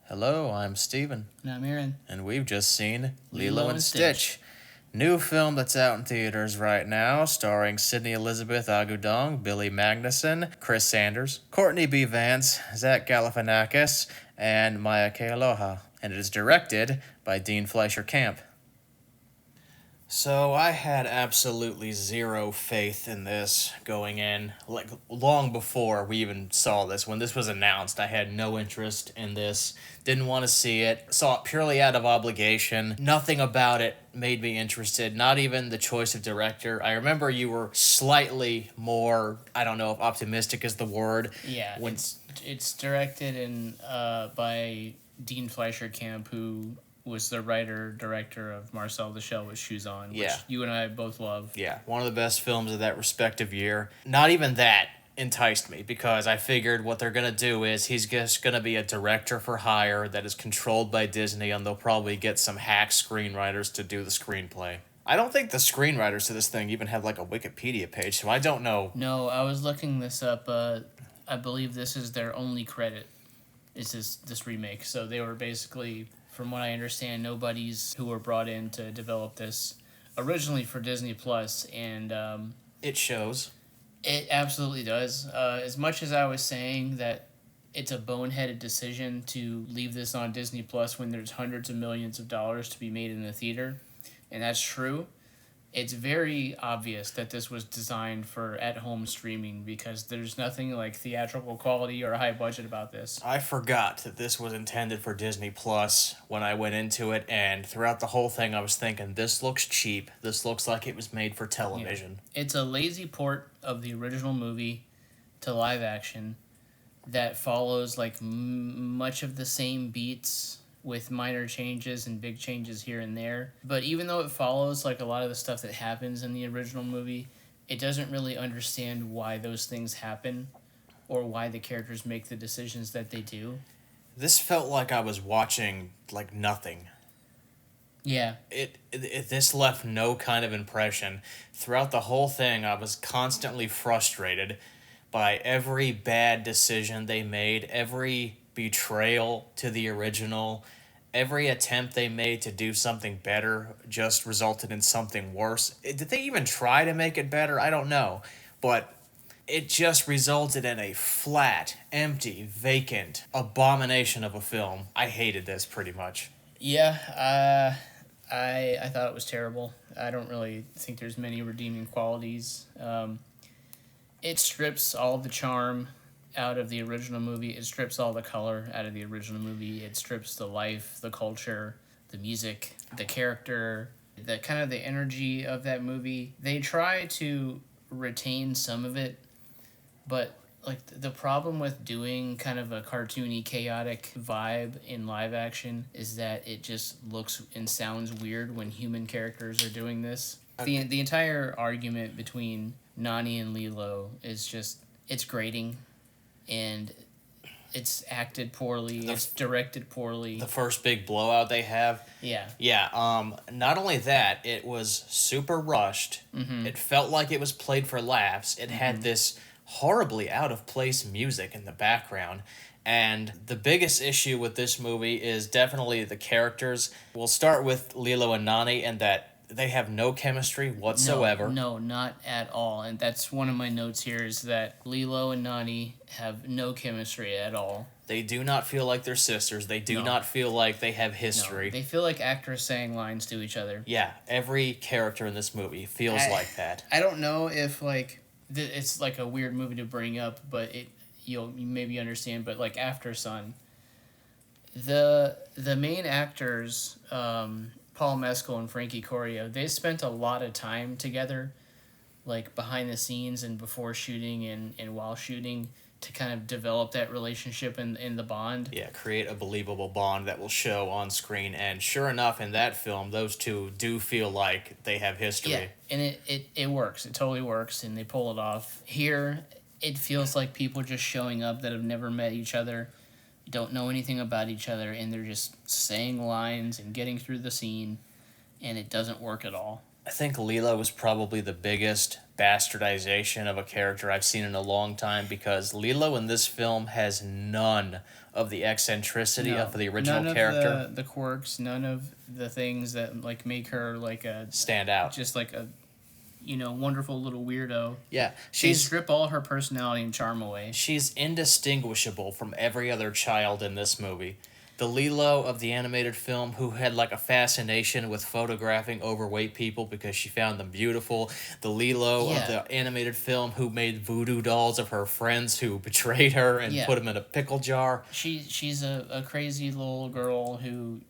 Hello, I'm Steven, And I'm Aaron. and we've just seen Lilo Lilo and and Stitch. New film that's out in theaters right now, starring Sydney Elizabeth Agudong, Billy Magnuson, Chris Sanders, Courtney B. Vance, Zach Galifianakis, and Maya Kealoha. And it is directed by Dean Fleischer Camp. So I had absolutely zero faith in this going in. Like long before we even saw this, when this was announced, I had no interest in this. Didn't want to see it. Saw it purely out of obligation. Nothing about it made me interested. Not even the choice of director. I remember you were slightly more, I don't know if optimistic is the word. Yeah, When it's directed and by Dean Fleischer Camp, who was the writer director of Marcel the Shell with Shoes On, which Yeah. you and I both love. Yeah, one of the best films of that respective year. Not even that enticed me because I figured what they're going to do is he's just going to be a director for hire that is controlled by Disney, and they'll probably get some hack screenwriters to do the screenplay. I don't think the screenwriters to this thing even have like a Wikipedia page, so I don't know. No, I was looking this up. I believe this is their only credit. Is this remake? So they were basically, from what I understand, nobodies who were brought in to develop this originally for Disney Plus, and It shows. it absolutely does. As much as I was saying that it's a boneheaded decision to leave this on Disney Plus when there's hundreds of millions of dollars to be made in the theater, and that's true, it's very obvious that this was designed for at-home streaming because there's nothing like theatrical quality or high budget about this. I forgot that this was intended for Disney Plus when I went into it, and throughout the whole thing, I was thinking, this looks cheap. This looks like it was made for television. It's a lazy port of the original movie to live action that follows like much of the same beats with minor changes and big changes here and there. But even though it follows like a lot of the stuff that happens in the original movie, it doesn't really understand why those things happen or why the characters make the decisions that they do. This felt like I was watching like nothing. Yeah. This left no kind of impression. Throughout the whole thing, I was constantly frustrated by every bad decision they made, every betrayal to the original, every attempt they made to do something better just resulted in something worse. Did they even try to make it better? I don't know. But it just resulted in a flat, empty, vacant abomination of a film. I hated this pretty much. Yeah, I thought it was terrible. I don't really think there's many redeeming qualities. It strips all the charm out of the original movie. It strips all the color out of the original movie. It strips the life, the culture, the music, the character, the kind of the energy of that movie. They try to retain some of it, but like the problem with doing kind of a cartoony, chaotic vibe in live action is that it just looks and sounds weird when human characters are doing this. The entire argument between Nani and Lilo is just, it's grating, and it's acted poorly, it's directed poorly. The first big blowout they have. Yeah. Yeah, not only that, it was super rushed. Mm-hmm. It felt like it was played for laughs. It had this horribly out of place music in the background. And the biggest issue with this movie is definitely the characters. We'll start with Lilo and Nani, and that they have no chemistry whatsoever. No, not at all. And that's one of my notes here is that Lilo and Nani have no chemistry at all. They do not feel like they're sisters. They do not feel like they have history. No, they feel like actors saying lines to each other. Yeah, every character in this movie feels like that. I don't know if like it's like a weird movie to bring up, but you maybe understand. But like After Sun, the main actors, Paul Mescal and Frankie Corio, they spent a lot of time together, like behind the scenes and before shooting and while shooting, to kind of develop that relationship and the bond. Yeah, create a believable bond that will show on screen. And sure enough, in that film, those two do feel like they have history. Yeah, and it works. It totally works, and they pull it off. Here, it feels like people just showing up that have never met each other, don't know anything about each other, and they're just saying lines and getting through the scene, and it doesn't work at all. I think Lilo was probably the biggest bastardization of a character I've seen in a long time because Lilo in this film has none of the eccentricity of No, the original none of character the quirks, none of the things that like make her like a stand out. just like a wonderful little weirdo. Yeah, They strip all her personality and charm away. she's indistinguishable from every other child in this movie. The Lilo of the animated film, who had like a fascination with photographing overweight people because she found them beautiful. The Lilo of Yeah. the animated film, who made voodoo dolls of her friends who betrayed her and Yeah. put them in a pickle jar. She's a crazy little girl who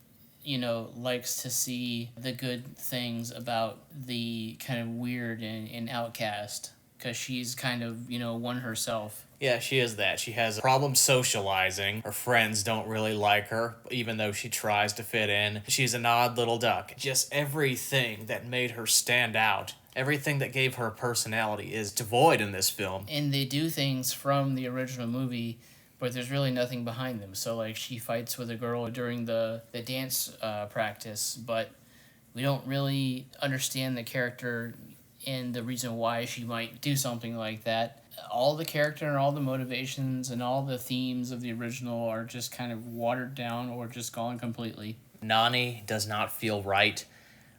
likes to see the good things about the kind of weird and outcast because she's kind of one herself. Yeah, she is that. She has a problem socializing. Her friends don't really like her, even though she tries to fit in. She's an odd little duck. Just everything that made her stand out, everything that gave her personality is devoid in this film. And they do things from the original movie, but there's really nothing behind them. So like she fights with a girl during the dance practice, but we don't really understand the character and the reason why she might do something like that. All the character and all the motivations and all the themes of the original are just kind of watered down or just gone completely. Nani does not feel right.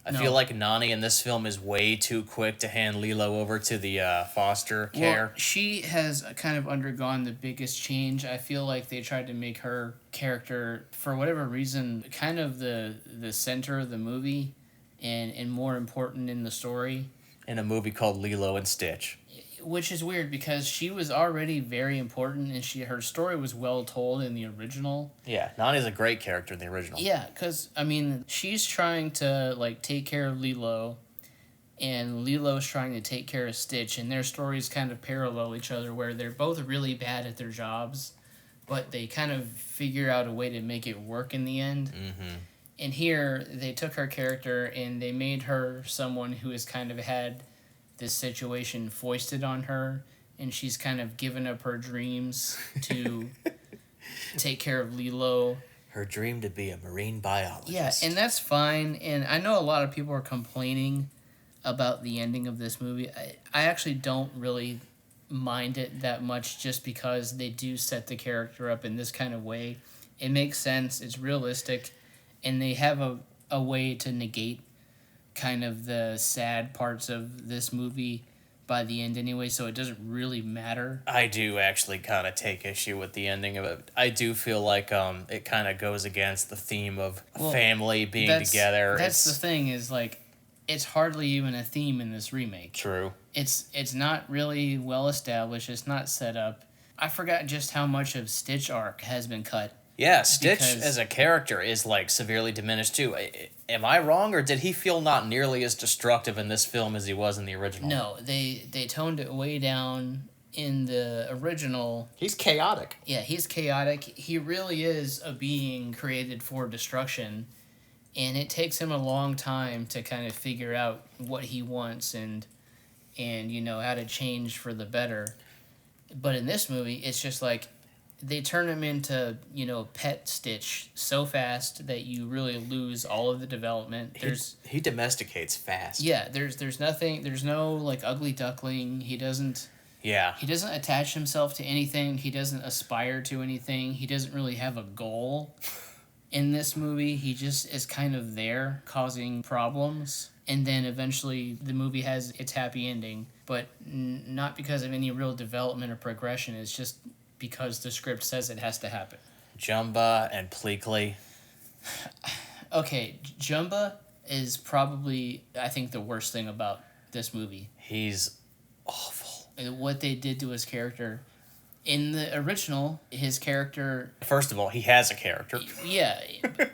I No. feel like Nani in this film is way too quick to hand Lilo over to the foster care. Well, she has kind of undergone the biggest change. I feel like they tried to make her character, for whatever reason, kind of the center of the movie and more important in the story. In a movie called Lilo and Stitch. Which is weird because she was already very important and her story was well told in the original. Yeah, Nani's a great character in the original. Yeah, because, I mean, she's trying to, like, take care of Lilo, and Lilo's trying to take care of Stitch, and their stories kind of parallel each other, where they're both really bad at their jobs, but they kind of figure out a way to make it work in the end. Mm-hmm. And here, they took her character, and they made her someone who has kind of had this situation foisted on her, and she's kind of given up her dreams to take care of Lilo. Her dream to be a marine biologist. Yeah, and that's fine. And I know a lot of people are complaining about the ending of this movie. I actually don't really mind it that much just because they do set the character up in this kind of way. It makes sense, it's realistic, and they have a way to negate kind of the sad parts of this movie by the end anyway, so it doesn't really matter. I do actually kind of take issue with the ending of it. I do feel like it kind of goes against the theme of family being together. That's the thing is like it's hardly even a theme in this remake. True. It's not really well established. It's not set up. I forgot just how much of Stitch arc has been cut. Yeah, Stitch as a character is like severely diminished too. Am I wrong, or did he feel not nearly as destructive in this film as he was in the original? No, they toned it way down in the original. He's chaotic. Yeah, he's chaotic. He really is a being created for destruction, and it takes him a long time to kind of figure out what he wants and how to change for the better. But in this movie, it's just like they turn him into, pet Stitch so fast that you really lose all of the development. He domesticates fast. Yeah, there's nothing, there's no like ugly duckling. He doesn't attach himself to anything. He doesn't aspire to anything. He doesn't really have a goal in this movie. He just is kind of there causing problems. And then eventually the movie has its happy ending, but not because of any real development or progression. It's just because the script says it has to happen. Jumba and Pleakley. Okay, Jumba is probably, I think, the worst thing about this movie. He's awful. And what they did to his character. In the original, his character... First of all, he has a character. Yeah,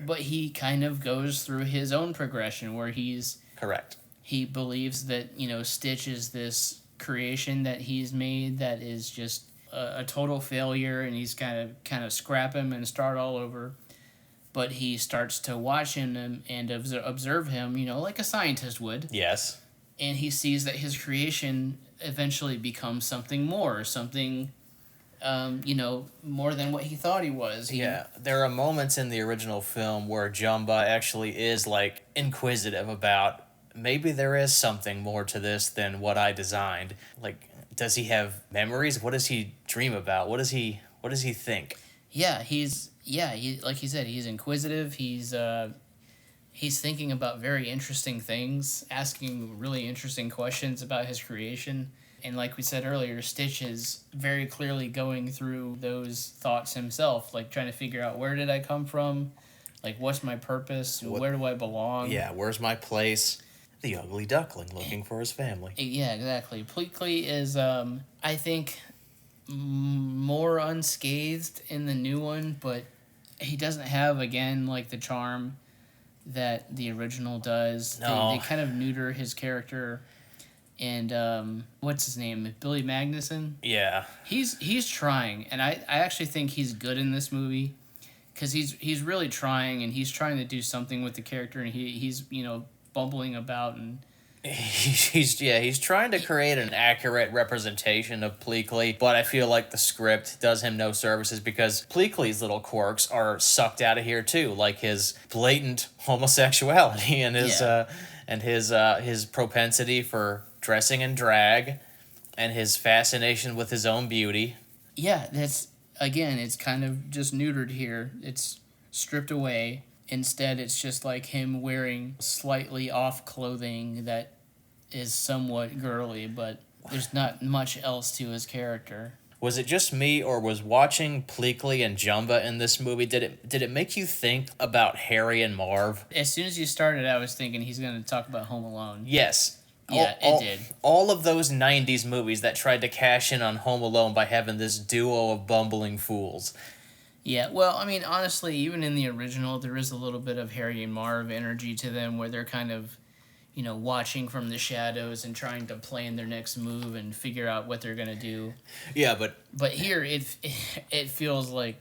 but he kind of goes through his own progression where he's... Correct. He believes that, Stitch is this creation that he's made that is just a total failure, and he's kind of scrap him and start all over. But he starts to watch him and observe him, like a scientist would. Yes. And he sees that his creation eventually becomes something more, something, more than what he thought he was. Yeah, there are moments in the original film where Jumba actually is, like, inquisitive about maybe there is something more to this than what I designed. Like, does he have memories? What does he dream about? What does he think? Yeah, he like you said, he's inquisitive. He's thinking about very interesting things, asking really interesting questions about his creation. And like we said earlier, Stitch is very clearly going through those thoughts himself, like trying to figure out, where did I come from? Like, what's my purpose? Where do I belong? Yeah, where's my place? The ugly duckling looking for his family. Yeah, exactly. Pleakley is, I think, more unscathed in the new one, but he doesn't have, again, like the charm that the original does. No. They kind of neuter his character. And what's his name? Billy Magnuson. Yeah. He's trying, and I actually think he's good in this movie, because he's really trying, and he's trying to do something with the character, and he's bumbling about, and He's trying to create an accurate representation of Pleakley, but I feel like the script does him no services because Pleakley's little quirks are sucked out of here too, like his blatant homosexuality and his propensity for dressing in drag and his fascination with his own beauty. yeah, that's, again, it's kind of just neutered here. It's stripped away. Instead, it's just like him wearing slightly off clothing that is somewhat girly, but there's not much else to his character. Was it just me, or was watching Pleakley and Jumba in this movie, did it make you think about Harry and Marv? As soon as you started, I was thinking he's going to talk about Home Alone. Yes. Yeah, it did. All of those 90s movies that tried to cash in on Home Alone by having this duo of bumbling fools. Yeah, well, I mean, honestly, even in the original, there is a little bit of Harry and Marv energy to them, where they're kind of, watching from the shadows and trying to plan their next move and figure out what they're going to do. Yeah, but here, it feels like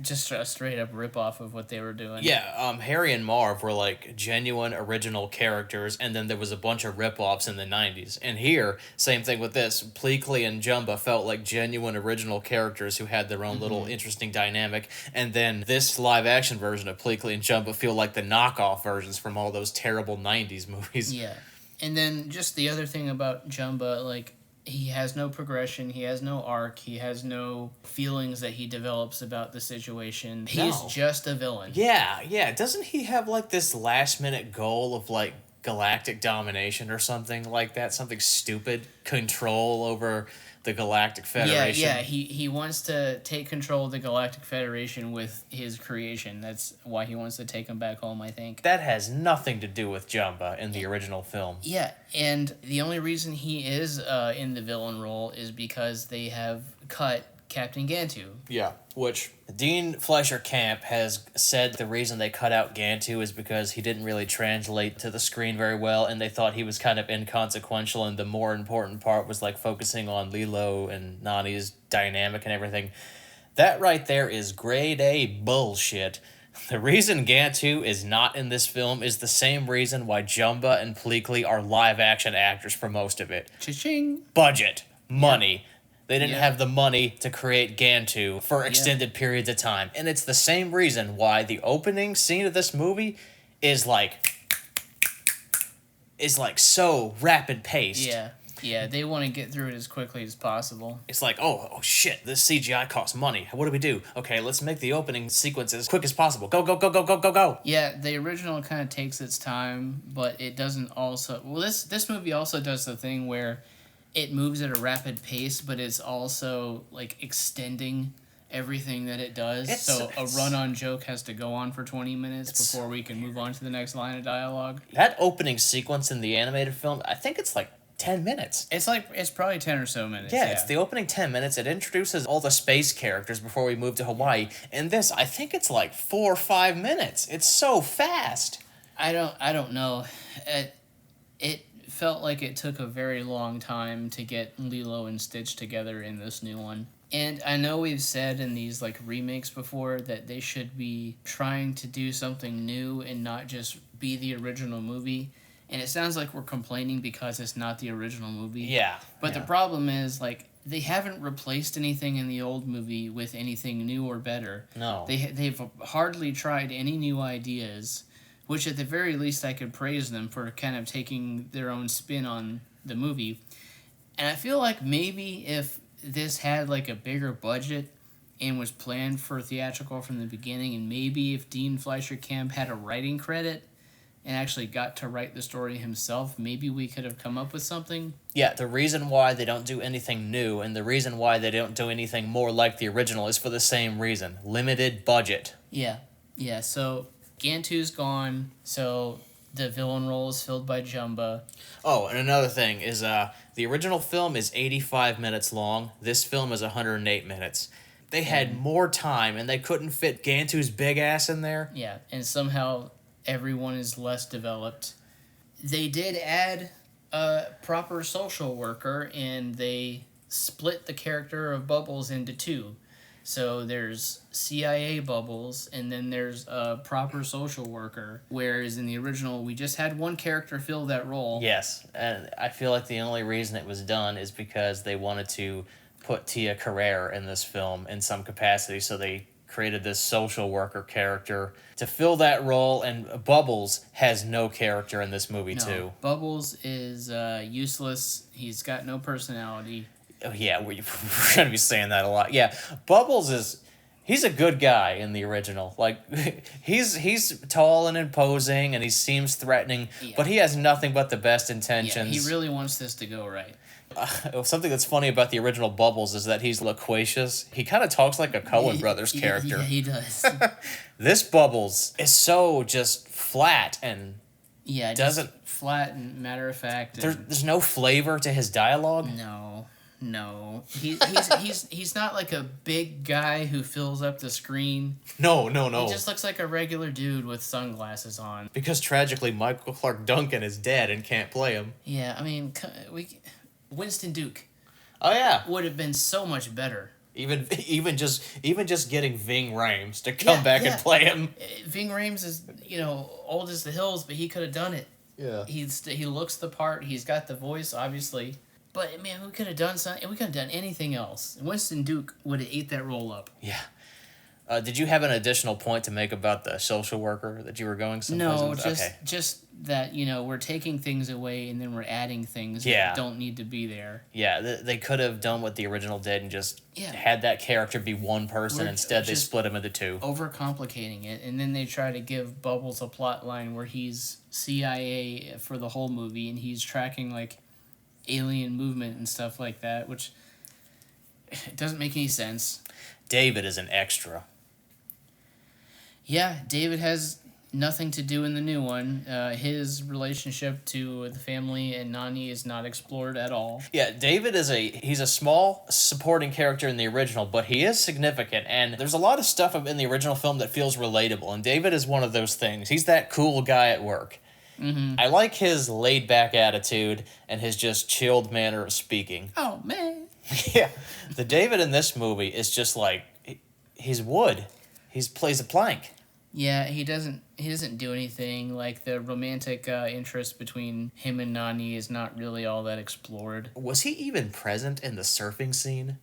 just a straight up ripoff of what they were doing. yeah, Harry and Marv were like genuine original characters, and then there was a bunch of ripoffs in the 90s. And here, same thing with this. Pleakley and Jumba felt like genuine original characters who had their own little interesting dynamic. And then this live action version of Pleakley and Jumba feel like the knockoff versions from all those terrible 90s movies. Yeah. And then just the other thing about Jumba, like, he has no progression, he has no arc, he has no feelings that he develops about the situation. He's just a villain. Yeah. Doesn't he have like this last minute goal of like galactic domination or something like that? Something stupid? Control over the Galactic Federation? Yeah, he wants to take control of the Galactic Federation with his creation. That's why he wants to take him back home, I think. That has nothing to do with Jumba in the original film. Yeah, and the only reason he is in the villain role is because they have cut Captain Gantu. Yeah, which Dean Fleischer Camp has said the reason they cut out Gantu is because he didn't really translate to the screen very well, and they thought he was kind of inconsequential, and the more important part was like focusing on Lilo and Nani's dynamic and everything. That right there is grade A bullshit. The reason Gantu is not in this film is the same reason why Jumba and Pleakley are live action actors for most of it. Cha-ching! Budget. Money. Yeah. They didn't Yeah. have the money to create Gantu for extended periods of time. And it's the same reason why the opening scene of this movie is like so rapid paced. Yeah, they want to get through it as quickly as possible. It's like, oh shit, this CGI costs money. What do we do? Okay, let's make the opening sequence as quick as possible. Go. Yeah, the original kind of takes its time, but it doesn't also... Well, this movie also does the thing where it moves at a rapid pace, but it's also like extending everything that it does. So a run-on joke has to go on for 20 minutes before we can move on to the next line of dialogue. That opening sequence in the animated film, I think it's like 10 minutes. It's probably 10 or so minutes. Yeah, it's the opening 10 minutes. It introduces all the space characters before we move to Hawaii. And this, I think it's like 4 or 5 minutes. It's so fast. I don't know. It felt like it took a very long time to get Lilo and Stitch together in this new one. And I know we've said in these like remakes before that they should be trying to do something new and not just be the original movie. And it sounds like we're complaining because it's not the original movie. Yeah. But the problem is, like, they haven't replaced anything in the old movie with anything new or better. No. They've hardly tried any new ideas. which at the very least I could praise them for kind of taking their own spin on the movie. And I feel like maybe if this had like a bigger budget and was planned for theatrical from the beginning, and maybe if Dean Fleischer Camp had a writing credit and actually got to write the story himself, maybe we could have come up with something. Yeah, the reason why they don't do anything new and the reason why they don't do anything more like the original is for the same reason. Limited budget. Yeah. Yeah, so Gantu's gone, so the villain role is filled by Jumba. Oh, and another thing is the original film is 85 minutes long. This film is 108 minutes. They had more time and they couldn't fit Gantu's big ass in there. Yeah, and somehow everyone is less developed. They did add a proper social worker, and they split the character of Bubbles into two. So there's CIA Bubbles, and then there's a proper social worker. Whereas in the original, we just had one character fill that role. Yes, and I feel like the only reason it was done is because they wanted to put Tia Carrere in this film in some capacity, so they created this social worker character to fill that role, and Bubbles has no character in this movie, too. Bubbles is useless. He's got no personality. Oh, yeah, we're going to be saying that a lot. Yeah, Bubbles is... He's a good guy in the original. Like, he's tall and imposing, and he seems threatening, but he has nothing but the best intentions. Yeah, he really wants this to go right. Something that's funny about the original Bubbles is that he's loquacious. He kind of talks like a Coen Brothers character. Yeah, he does. This Bubbles is so just flat and doesn't... flat and matter of fact. There's no flavor to his dialogue. No. He's not like a big guy who fills up the screen. No. He just looks like a regular dude with sunglasses on. Because tragically, Michael Clark Duncan is dead and can't play him. Yeah, I mean, Winston Duke. Oh yeah, would have been so much better. Even just getting Ving Rhames to come back and play him. Ving Rhames is old as the hills, but he could have done it. Yeah. He looks the part. He's got the voice, obviously. But man, we could have done something. We could have done anything else. Winston Duke would have ate that role up. Yeah. Did you have an additional point to make about the social worker that you were going someplace with? No, just that, we're taking things away and then we're adding things that don't need to be there. Yeah, they could have done what the original did and just had that character be one person. Instead, they split him into two. Overcomplicating it, and then they try to give Bubbles a plot line where he's CIA for the whole movie and he's tracking, like, alien movement and stuff like that, which it doesn't make any sense. David is an extra. Yeah, David has nothing to do in the new one. His relationship to the family and Nani is not explored at all. Yeah, David he's a small supporting character in the original, but he is significant, and there's a lot of stuff in the original film that feels relatable, and David is one of those things. He's that cool guy at work. Mm-hmm. I like his laid-back attitude and his just chilled manner of speaking. Oh, man. Yeah. The David in this movie is just like, he's wood. He plays a plank. Yeah, he doesn't do anything. Like, the romantic interest between him and Nani is not really all that explored. Was he even present in the surfing scene?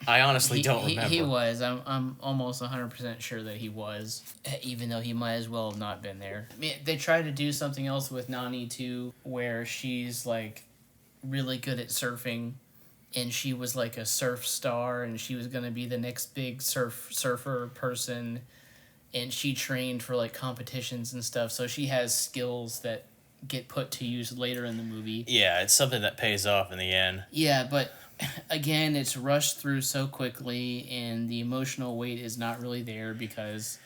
I honestly don't remember. He was. I'm almost 100% sure that he was, even though he might as well have not been there. I mean, they tried to do something else with Nani, too, where she's, like, really good at surfing, and she was, like, a surf star, and she was going to be the next big surfer person, and she trained for, like, competitions and stuff, so she has skills that get put to use later in the movie. Yeah, it's something that pays off in the end. Yeah, but... Again, it's rushed through so quickly, and the emotional weight is not really there because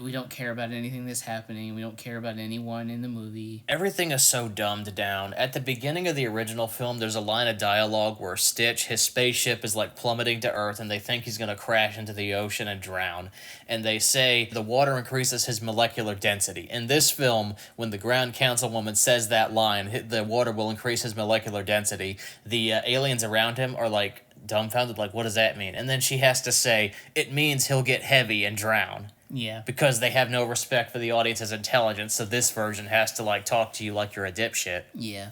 we don't care about anything that's happening. We don't care about anyone in the movie. Everything is so dumbed down. At the beginning of the original film, there's a line of dialogue where Stitch, his spaceship is like plummeting to Earth, and they think he's going to crash into the ocean and drown. And they say the water increases his molecular density. In this film, when the ground councilwoman says that line, the water will increase his molecular density, the aliens around him are like dumbfounded, like, what does that mean? And then she has to say, it means he'll get heavy and drown. Yeah. Because they have no respect for the audience's intelligence, so this version has to, like, talk to you like you're a dipshit. Yeah.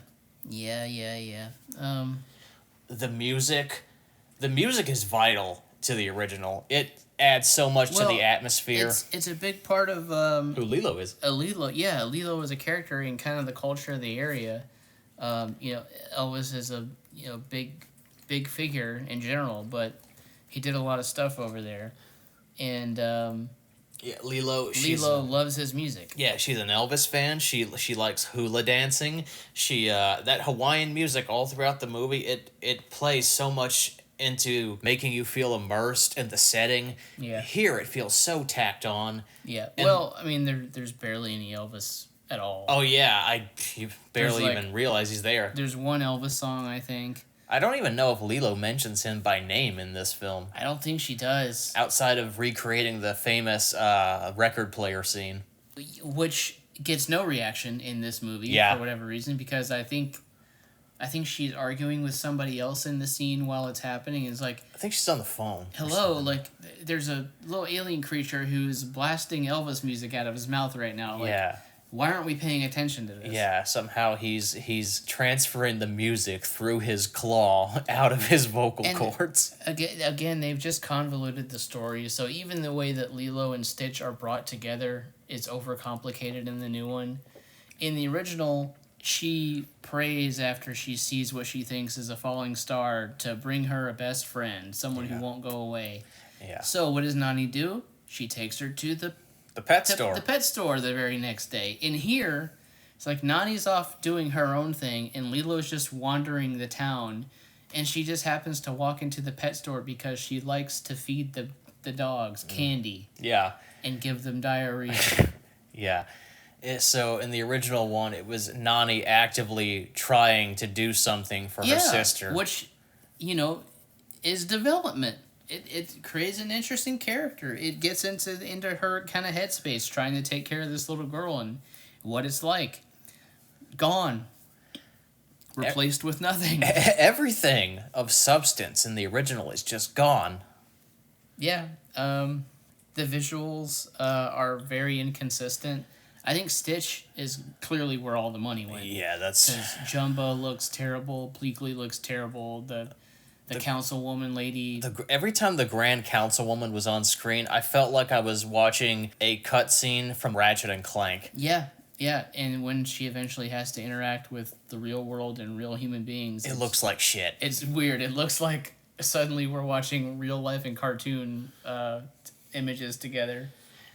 The music is vital to the original. adds so much to Well, the atmosphere. it's a big part of Who Lilo is. Lilo. Yeah, Lilo is a character in kind of the culture of the area. Elvis is a big figure in general, but he did a lot of stuff over there, and Yeah, Lilo. Lilo loves his music. Yeah, she's an Elvis fan. She likes hula dancing. She that Hawaiian music all throughout the movie. It plays so much into making you feel immersed in the setting. Yeah. Here it feels so tacked on. Yeah. And- Well, I mean, there's barely any Elvis at all. Oh yeah, you barely There's, like- even realize he's there. There's one Elvis song, I think. I don't even know if Lilo mentions him by name in this film, I don't think she does. outside of recreating the famous record player scene. Which gets no reaction in this movie Yeah. for whatever reason, because I think she's arguing with somebody else in the scene while it's happening. And it's like, I think she's on the phone. or hello, something. like there's a little alien creature who's blasting Elvis music out of his mouth right now. Like, Yeah. why aren't we paying attention to this? Yeah, somehow he's transferring the music through his claw out of his vocal And- cords. Again, they've just convoluted the story. So even the way that Lilo and Stitch are brought together is overcomplicated in the new one. In the original, she prays after she sees what she thinks is a falling star to bring her a best friend, someone Yeah. who won't go away. Yeah. So what does Nani do? She takes her to the The pet store. the pet store the very next day. In here, it's like Nani's off doing her own thing, and Lilo's just wandering the town, and she just happens to walk into the pet store because she likes to feed the dogs candy Yeah. and give them diarrhea. Yeah. So in the original one, it was Nani actively trying to do something for her sister. Which, is development. It creates an interesting character. It gets into her kind of headspace, trying to take care of this little girl and what it's like. Gone. Replaced with nothing. Everything of substance in the original is just gone. Yeah. The visuals are very inconsistent. I think Stitch is clearly where all the money went. Yeah, that's... Because Jumbo looks terrible. Bleakley looks terrible. The councilwoman lady. Every time the Grand Councilwoman was on screen, I felt like I was watching a cutscene from Ratchet and Clank. Yeah. And when she eventually has to interact with the real world and real human beings, It looks like shit. it's weird. It looks like suddenly we're watching real life and cartoon images together.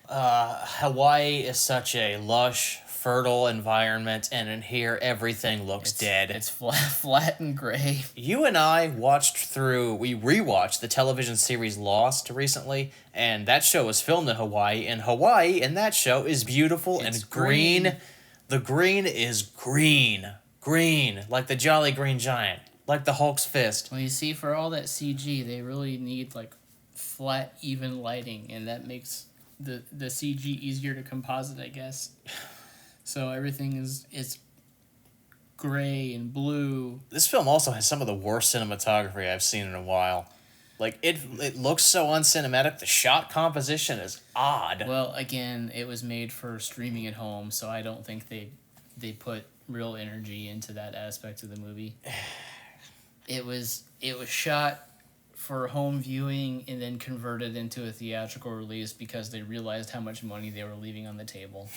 Hawaii is such a lush, fertile environment, and in here everything looks dead. It's flat and gray. You and I we rewatched the television series Lost recently, and that show was filmed in Hawaii, and Hawaii in that show is beautiful It's and green. green. The green is green. Green, like the Jolly Green Giant, like the Hulk's fist. Well, you see, for all that CG, they really need like flat, even lighting, and that makes the CG easier to composite, I guess. So everything is gray and blue. This film also has some of the worst cinematography I've seen in a while. Like, it looks so uncinematic. The shot composition is odd. Well, again, it was made for streaming at home, so I don't think they put real energy into that aspect of the movie. It was shot for home viewing and then converted into a theatrical release because they realized how much money they were leaving on the table.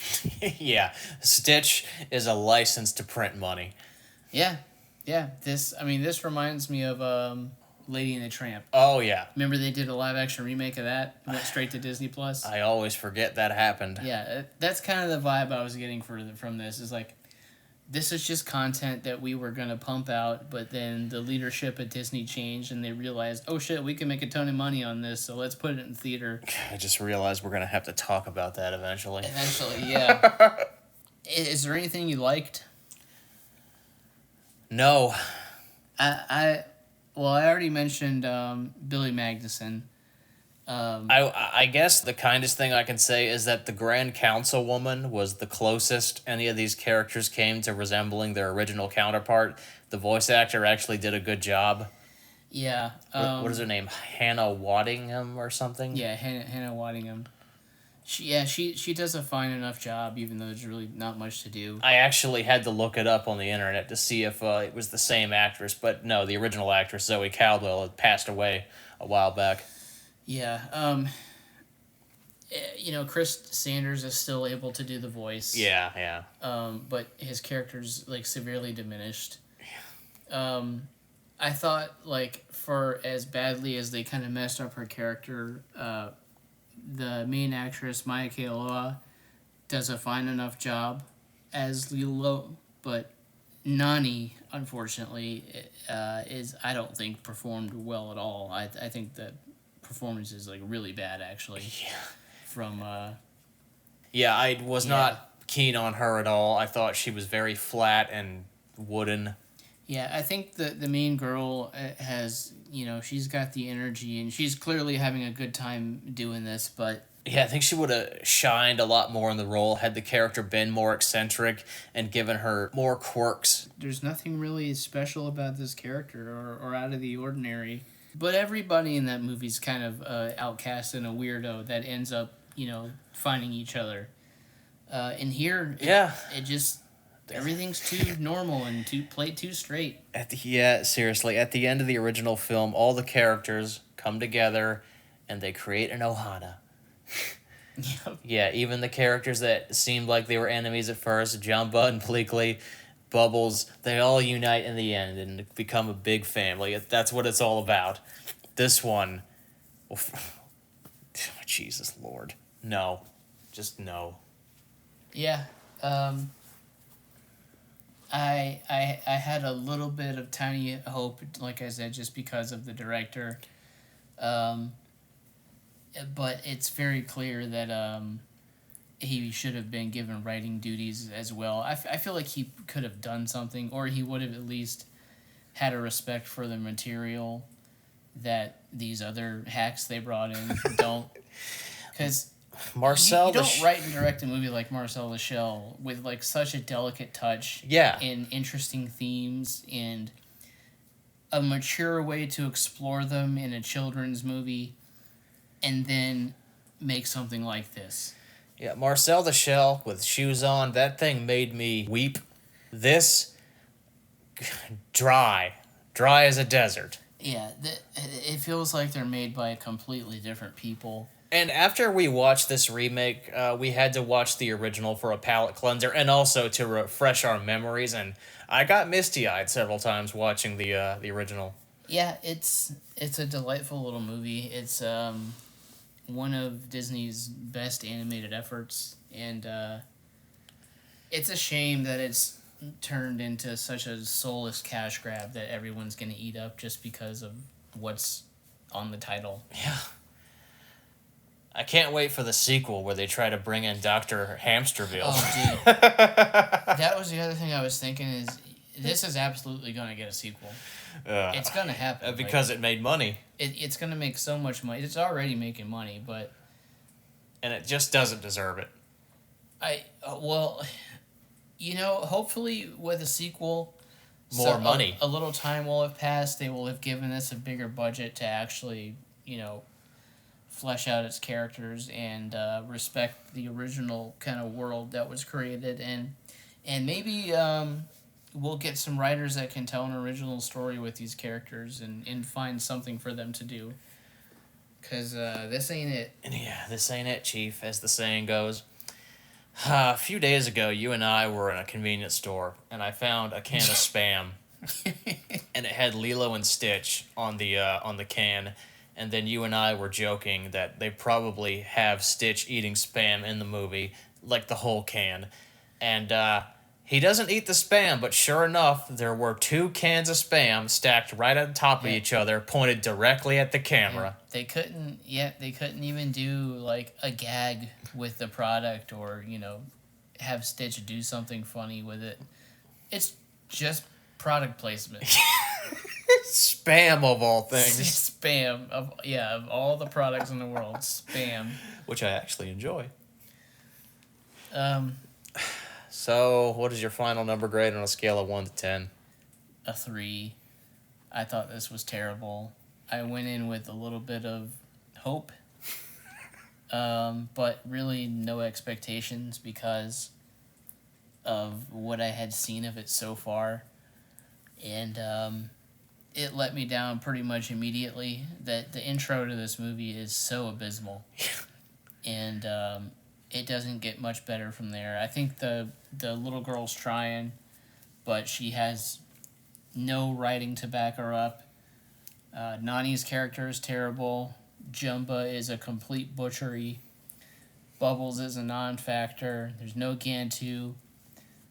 Yeah, Stitch is a license to print money. Yeah. This reminds me of Lady and the Tramp. Oh, yeah. Remember they did a live action remake of that? It went straight to Disney Plus. I always forget that happened. Yeah, that's kind of the vibe I was getting from this. Is like, this is just content that we were going to pump out, but then the leadership at Disney changed and they realized, oh shit, we can make a ton of money on this, so let's put it in theater. I just realized we're going to have to talk about that eventually. Eventually, yeah. Is there anything you liked? No. I already mentioned Billy Magnuson. I guess the kindest thing I can say is that the Grand Councilwoman was the closest any of these characters came to resembling their original counterpart. The voice actor actually did a good job. Yeah. What is her name? Hannah Waddingham or something? Yeah, Hannah Waddingham. She does a fine enough job, even though there's really not much to do. I actually had to look it up on the internet to see if it was the same actress, but no, the original actress, Zoe Caldwell, had passed away a while back. Yeah, Chris Sanders is still able to do the voice. Yeah, yeah. But his character's like severely diminished. I thought like for as badly as they kind of messed up her character, the main actress Maya Kealoha does a fine enough job as Lilo, but Nani, unfortunately, is I don't think performed well at all. I think the performance is like really bad actually. Yeah. From Yeah, I was not keen on her at all. I thought she was very flat and wooden. yeah, I think the main girl has she's got the energy and she's clearly having a good time doing this, but Yeah, I think she would have shined a lot more in the role had the character been more eccentric and given her more quirks. there's nothing really special about this character or out of the ordinary. But everybody in that movie's kind of outcast and a weirdo that ends up, finding each other. And here, it just everything's too normal and played too straight. Seriously, at the end of the original film, all the characters come together and they create an ohana. Yep. Yeah, even the characters that seemed like they were enemies at first, Jumba and Pleakley, Bubbles, they all unite in the end and become a big family. That's what it's all about. This one, Jesus Lord, no, just no. Yeah. I had a little bit of tiny hope, like I said, just because of the director. But it's very clear that he should have been given writing duties as well. I feel like he could have done something, or he would have at least had a respect for the material that these other hacks they brought in don't. Because Marcel, you don't write and direct a movie like Marcel the Shell with like such a delicate touch, Yeah. and interesting themes and a mature way to explore them in a children's movie, and then make something like this. Yeah, Marcel the Shell with shoes on, that thing made me weep. This, dry as a desert. Yeah, it feels like they're made by completely different people. And after we watched this remake, we had to watch the original for a palate cleanser and also to refresh our memories. And I got misty-eyed several times watching the original. Yeah, it's a delightful little movie. It's one of Disney's best animated efforts, and it's a shame that it's turned into such a soulless cash grab that everyone's going to eat up just because of what's on the title. Yeah. I can't wait for the sequel where they try to bring in Dr. Hamsterville. Oh, dude. That was the other thing I was thinking is this is absolutely going to get a sequel. It's going to happen. Because it made money. It's going to make so much money. It's already making money, but... And it just doesn't deserve it. Hopefully with a sequel... More money. A little time will have passed. They will have given this a bigger budget to actually, flesh out its characters and respect the original kind of world that was created. And maybe... we'll get some writers that can tell an original story with these characters and find something for them to do. Because this ain't it. Yeah, this ain't it, Chief, as the saying goes. A few days ago, you and I were in a convenience store, and I found a can of Spam. And it had Lilo and Stitch on the can. And then you and I were joking that they probably have Stitch eating Spam in the movie, like the whole can. And, he doesn't eat the Spam, but sure enough, there were 2 cans of Spam stacked right on top of each other, pointed directly at the camera. They couldn't even do, like, a gag with the product or, have Stitch do something funny with it. It's just product placement. Spam, of all things. Spam. Of all the products in the world, Spam. Which I actually enjoy. So, what is your final number grade on a scale of 1 to 10? A 3. I thought this was terrible. I went in with a little bit of hope, but really no expectations because of what I had seen of it so far. And it let me down pretty much immediately. That the intro to this movie is so abysmal. and it doesn't get much better from there. I think the little girl's trying, but she has no writing to back her up. Nani's character is terrible. Jumba is a complete butchery. Bubbles is a non-factor. There's no Gantu.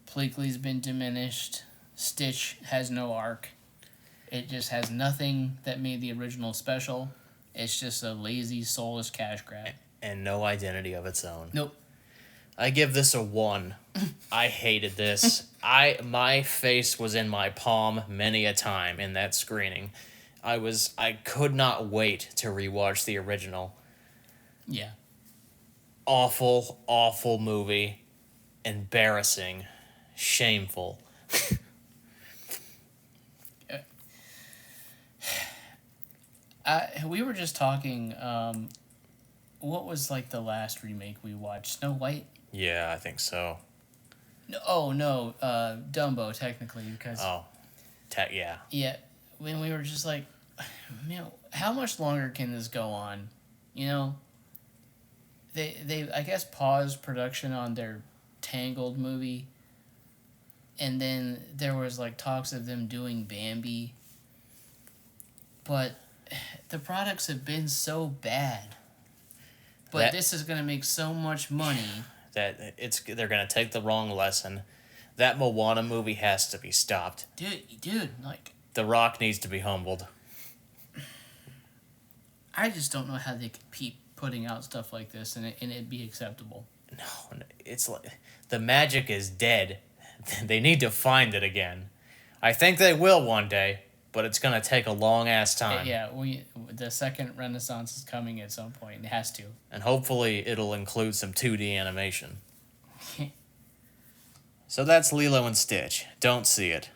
Pleakley's been diminished. Stitch has no arc. It just has nothing that made the original special. It's just a lazy, soulless cash grab. And no identity of its own. Nope. I give this a 1. I hated this. My face was in my palm many a time in that screening. I could not wait to rewatch the original. Yeah. Awful, awful movie. Embarrassing. Shameful. We were just talking. What was like the last remake we watched? Snow White. Yeah, I think so. No, oh no, Dumbo technically because. Oh, yeah. Yeah, when we were just like, man, how much longer can this go on? You know. They I guess paused production on their Tangled movie. And then there was like talks of them doing Bambi. But the products have been so bad. But this is going to make so much money that they're going to take the wrong lesson. That Moana movie has to be stopped. Dude, like The Rock needs to be humbled. I just don't know how they could keep putting out stuff like this and it'd be acceptable. No, it's like the magic is dead. They need to find it again. I think they will one day, but it's going to take a long-ass time. Yeah, the second Renaissance is coming at some point. It has to. And hopefully it'll include some 2D animation. So that's Lilo and Stitch. Don't see it.